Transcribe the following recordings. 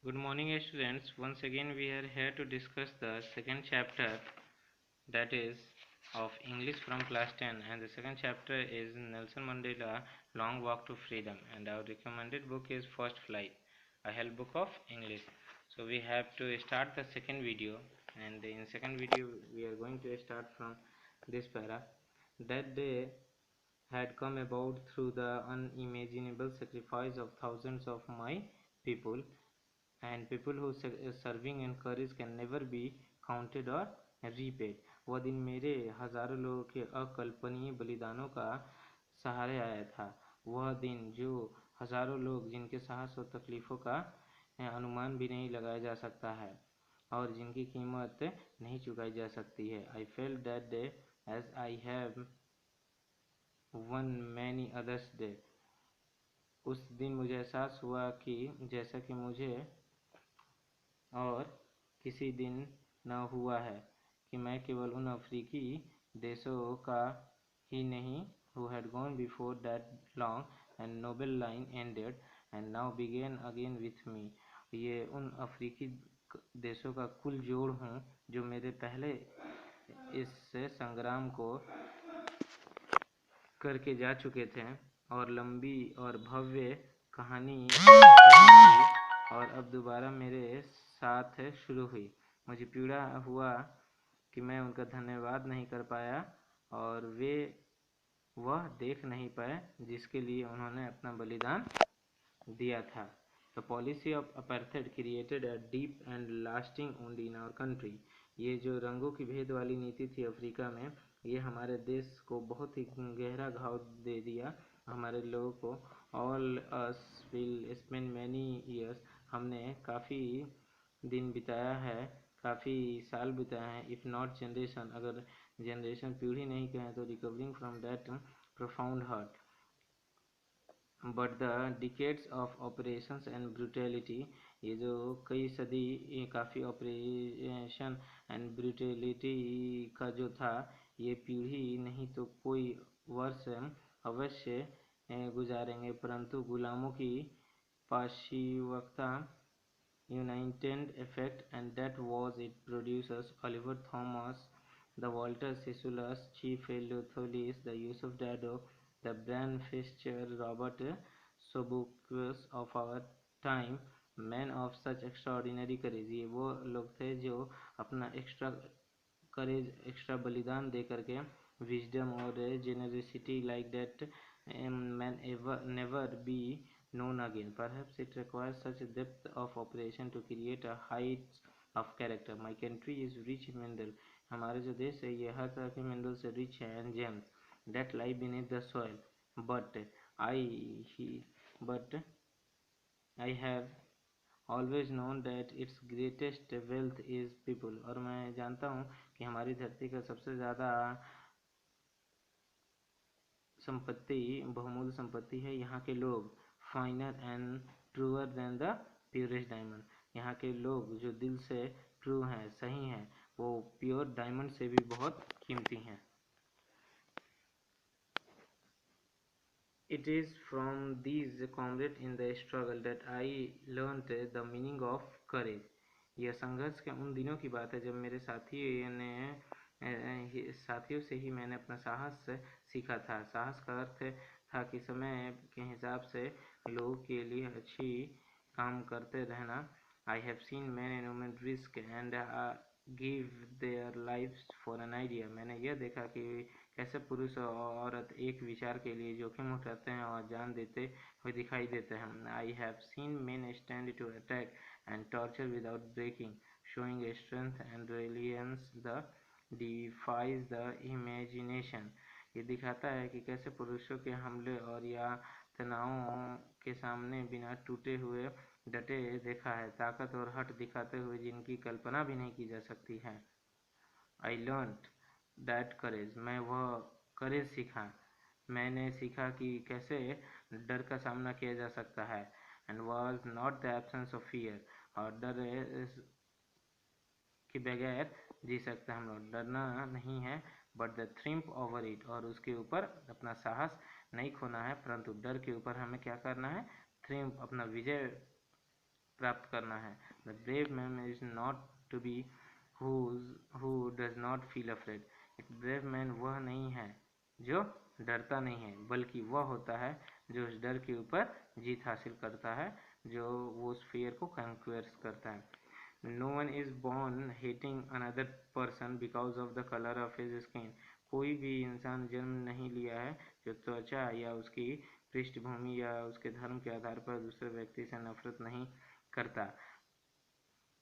Good morning, students. Once again, we are here to discuss the second chapter, that is of English from class 10, and the second chapter is Nelson Mandela Long Walk to Freedom, and our recommended book is First Flight, a help book of English. So we have to start the second video, and in second video we are going to start from this para. That day had come about through the unimaginable sacrifice of thousands of my people, and people who serving and courage can never be counted और repaid. वह दिन मेरे हजारों लोगों के अकल्पनीय बलिदानों का सहारे आया था। वह दिन जो हजारों लोग जिनके साहस और तकलीफ़ों का अनुमान भी नहीं लगाया जा सकता है और जिनकी कीमत नहीं चुकाई जा सकती है। I felt that day as I have won many others day. उस दिन मुझे एहसास हुआ कि जैसा कि मुझे और किसी दिन न हुआ है कि मैं केवल उन अफ्रीकी देशों का ही नहीं who had gone before that long and noble line ended and now began again with me। ये उन अफ्रीकी देशों का कुल जोड़ हूँ जो मेरे पहले इस संग्राम को करके जा चुके थे और लंबी और भव्य कहानी और अब दोबारा मेरे साथ शुरू हुई। मुझे पीड़ा हुआ कि मैं उनका धन्यवाद नहीं कर पाया और वे वह देख नहीं पाए जिसके लिए उन्होंने अपना बलिदान दिया था। The policy of apartheid created a deep and lasting wound in our country। ये जो रंगों की भेद वाली नीति थी अफ्रीका में, ये हमारे देश को बहुत ही गहरा घाव दे दिया। हमारे लोगों को all us will spend many years, हमने काफ़ी दिन बिताया है, काफ़ी साल बिताए हैं, if not generation, अगर जनरेशन पीढ़ी नहीं कहें तो recovering from that profound hurt। But the decades of operations and brutality, ये जो कई सदी काफ़ी ऑपरेशन एंड ब्रूटैलिटी का जो था, ये पीढ़ी नहीं तो कोई वर्ष अवश्य गुजारेंगे, परंतु गुलामों की पाशिवक्ता united effect, and that was it producers Oliver Thomas, the Walter Sissulus, Chief Eleutheris, the Yusuf Dado, the Bran Fischer, Robert Sobukwe's of our time, men of such extraordinary courage। ये वो लोग थे जो अपना एक्स्ट्रा करेज, extra बलिदान दे करके wisdom और generosity like that man ever never be known again। Perhaps it requires such a depth of operation to create a height of character। My country is rich in mineral। हमारा जो देश है ये हर तरह के मिनरल से rich है, and gems that lie beneath the soil। But I have always known that its greatest wealth is people। और मैं जानता हूँ कि हमारी धरती का सबसे ज़्यादा संपत्ति, बहुमूल्य संपत्ति है यहाँ के लोग। Finer and truer than the purest diamond. यहाँ के लोग जो दिल से ट्रू हैं, सही हैं, वो प्योर डायमंड से भी बहुत कीमती हैं। It is from these comrades in the struggle that I learned the meaning of courage। यह संघर्ष के उन दिनों की बात है जब मेरे साथियों से ही मैंने अपना साहस सीखा था। साहस का अर्थ था कि समय के हिसाब से लोगों के लिए अच्छी काम करते रहना। आई have scene man and women risk and give their lives for an idea. मैंने यह देखा कि कैसे पुरुष और औरत एक विचार के लिए जोखिम उठाते हैं और जान देते हुए दिखाई देते हैं। I have seen men stand to attack and torture without breaking, showing strength and reliance the defies the imagination. ये दिखाता है कि कैसे पुरुषों के हमले और या तनावों के सामने बिना टूटे हुए डटे देखा है, ताकत और हट दिखाते हुए जिनकी कल्पना भी नहीं की जा सकती है। आई लर्नड दैट करेज, मैं वह करेज सीखा, मैंने सीखा कि कैसे डर का सामना किया जा सकता है। And was not the absence of fear, और डर के बगैर जी सकते हम लोग, डरना नहीं है, बट द थ्रिम्प ओवर इट, और उसके ऊपर अपना साहस नहीं खोना है, परंतु डर के ऊपर हमें क्या करना है, थ्रिम्प, अपना विजय प्राप्त करना है। The brave man is not to be who does not feel afraid. एक ब्रेव मैन वह नहीं है जो डरता नहीं है, बल्कि वह होता है जो उस डर के ऊपर जीत हासिल करता है, जो वो उस फियर को कंक्वेयर करता है। No one is born hating another person because of the color of his skin. कोई भी इंसान जन्म नहीं लिया है जो त्वचा या उसकी पृष्ठभूमि या उसके धर्म के आधार पर दूसरे व्यक्ति से नफरत नहीं करता।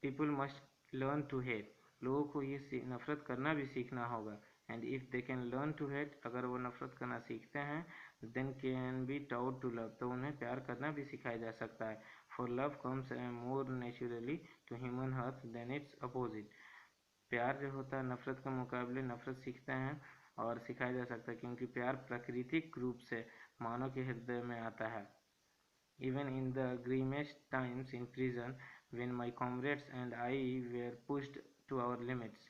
People must learn to hate. लोगों को ये नफरत करना भी सीखना होगा। And if they can learn to hate, अगर वो नफरत करना सीखते हैं, then can be taught to love, तो उन्हें प्यार करना भी सिखाया जा सकता है। For love comes more naturally to human heart than its opposite. प्यार जो होता है नफरत के मुकाबले नफरत सीखते हैं और सिखाया जा सकता है, क्योंकि प्यार प्राकृतिक रूप से मानव के हृदय में आता है। Even in the grimmest times in prison, when my comrades and I were pushed to our limits,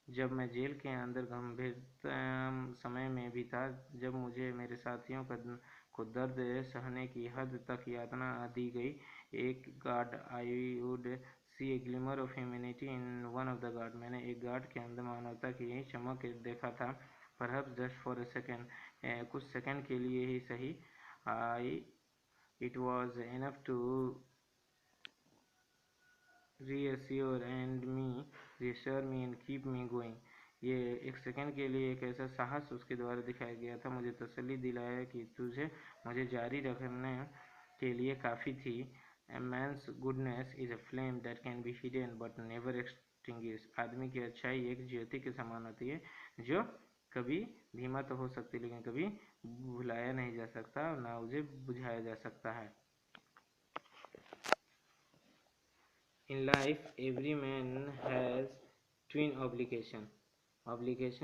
जब मैं जेल के अंदर गंभीर समय में भी था, जब मुझे मेरे साथियों को दर्द सहने की हद तक यातना दी गई, एक guard I would see A glimmer of humanity in one of the guard, मैंने एक गार्ड के अंदर मानवता की चमक देखा था। Perhaps just for a second, कुछ सेकंड के लिए ही सही। I it was enough to reassure me and keep me going. ये एक सेकंड के लिए एक ऐसा साहस उसके द्वारा दिखाया गया था, मुझे तसल्ली दिलाया कि तुझे मुझे जारी रखने के लिए काफ़ी थी। A man's goodness is a flame that can be hidden but never extinguished. आदमी की अच्छाई एक ज्योति के समान होती है जो कभी धीमा तो हो सकती है लेकिन कभी भुलाया नहीं जा सकता और ना उसे बुझाया जा सकता है। In life, every man has twin obligation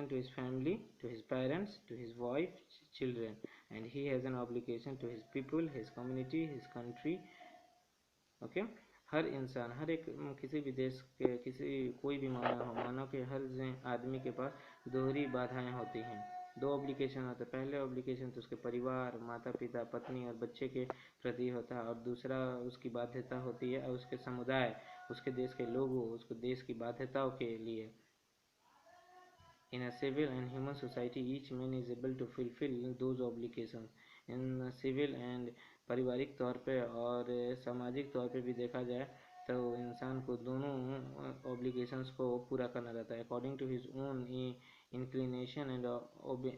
to his family, to his parents, to his wife, children, and he has an obligation to his people, his community, his country. Okay? हर इंसान, हर एक किसी भी देश के कोई भी मानव के हर आदमी के पास दोहरी बाधाएं होती हैं। दो ऑब्लिगेशन होता है। पहले ऑब्लिगेशन तो उसके परिवार, माता पिता, पत्नी और बच्चे के प्रति होता है, और दूसरा उसकी बाध्यता होती है उसके समुदाय, उसके देश के लोगों, उसके देश की बाध्यताओं के लिए। In a civil and human society, each man is able to fulfill those obligations. In civil and पारिवारिक तौर पे और सामाजिक तौर पे भी देखा जाए तो इंसान को दोनों obligations को पूरा करना रहता है according to his own inclination and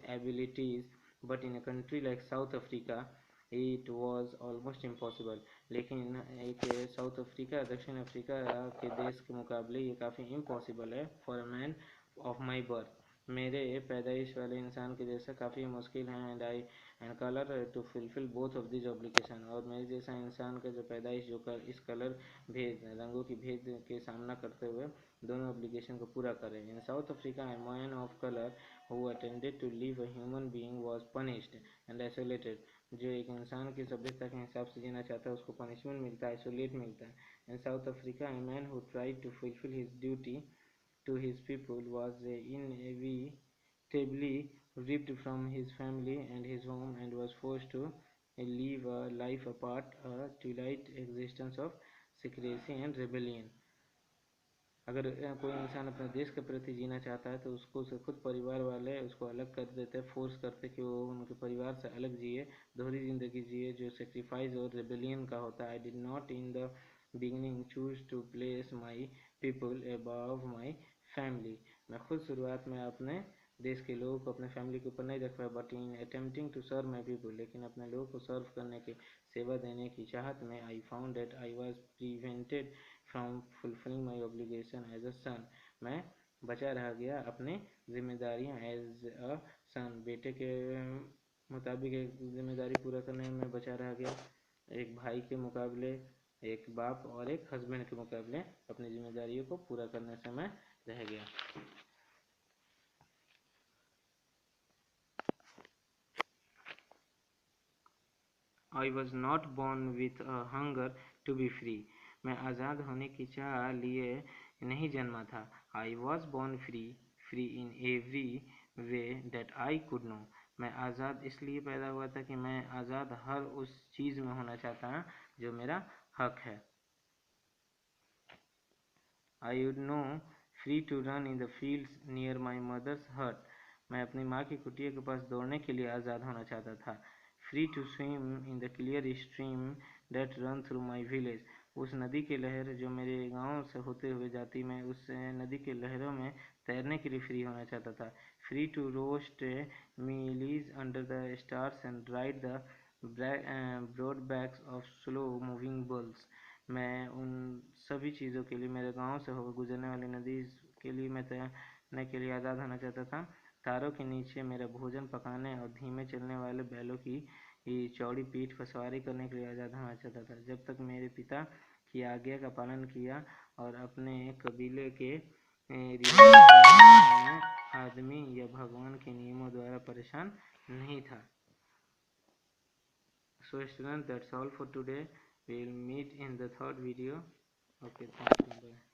abilities. But in a country like South Africa, it was almost impossible. लेकिन एक साउथ अफ्रीका, दक्षिण अफ्रीका के देश के मुकाबले ये काफ़ी इम्पॉसिबल है। For a man of my birth, मेरे पैदाइश वाले इंसान के जैसा काफ़ी मुश्किल है। And colour to fulfil both of this obligation, और मेरे जैसा इंसान का जो पैदाइश जो इस कलर भेद, रंगों की भेद के सामना करते हुए दोनों ऑब्लिगेशन को पूरा करें। In South Africa, a man of colour who attended to live a human being was punished and isolated. जो एक इंसान की सभ्यता के हिसाब से जीना चाहता है उसको पनिशमेंट मिलता है, आइसोलेट मिलता है। In South Africa, a man who tried to fulfil his duty to his people was inevitably ripped from his family and his home and was forced to live a life apart, a twilight existence of secrecy and rebellion. अगर कोई इंसान अपने देश के प्रति जीना चाहता है तो उसको उसे खुद परिवार वाले उसको अलग कर देते हैं, फोर्स करते कि वो उनके परिवार से अलग जिए, दोहरी ज़िंदगी जिए जो सेक्रीफाइस और रेबेलियन का होता है। I did not in the beginning choose to place my people above my family. मैं खुद शुरुआत में अपने देश के लोगों को अपने फैमिली के ऊपर नहीं रख पाया। But in attempting to serve my people, लेकिन अपने लोगों को सर्व करने की, सेवा देने की चाहत में, I found that I was prevented from fulfilling my obligation as a son. मैं बचा रह गया अपनी जिम्मेदारियां एज अ सन, बेटे के मुताबिक एक जिम्मेदारी पूरा करने में बचा रह गया, एक भाई के मुकाबले, एक बाप और एक हस्बैंड के मुकाबले अपनी जिम्मेदारियों को पूरा करने से मैं रह गया। I was not born with a hunger to be free. मैं आज़ाद होने की चाह लिए नहीं जन्मा था। I was born free, free in every way that I could know. मैं आज़ाद इसलिए पैदा हुआ था कि मैं आज़ाद हर उस चीज़ में होना चाहता हूँ जो मेरा हक है। I would no free to run in the fields near my mother's hut. मैं अपनी माँ की कुटिया के पास दौड़ने के लिए आज़ाद होना चाहता था। Free to swim in the clear stream that run through my village. उस नदी की लहर जो मेरे गांव से होते हुए जाती, मैं उस नदी की लहरों में तैरने के लिए फ्री होना चाहता था। Free to roast mealies under the stars and ride the broad backs of slow moving bulls. मैं उन सभी चीज़ों के लिए, मेरे गांव से होकर गुजरने वाली नदी के लिए मैं तैरने के लिए आज़ाद होना चाहता था। तारों के नीचे मेरा भोजन पकाने और धीमे चलने वाले बैलों की चौड़ी पीठ पर सवारी करने के लिए आज़ाद होना चाहता था, जब तक मेरे पिता की आज्ञा का पालन किया और अपने कबीले के आदमी या भगवान के नियमों द्वारा परेशान नहीं था। So students, that's all for today. We'll meet in the third video. Okay, thank you. Bye.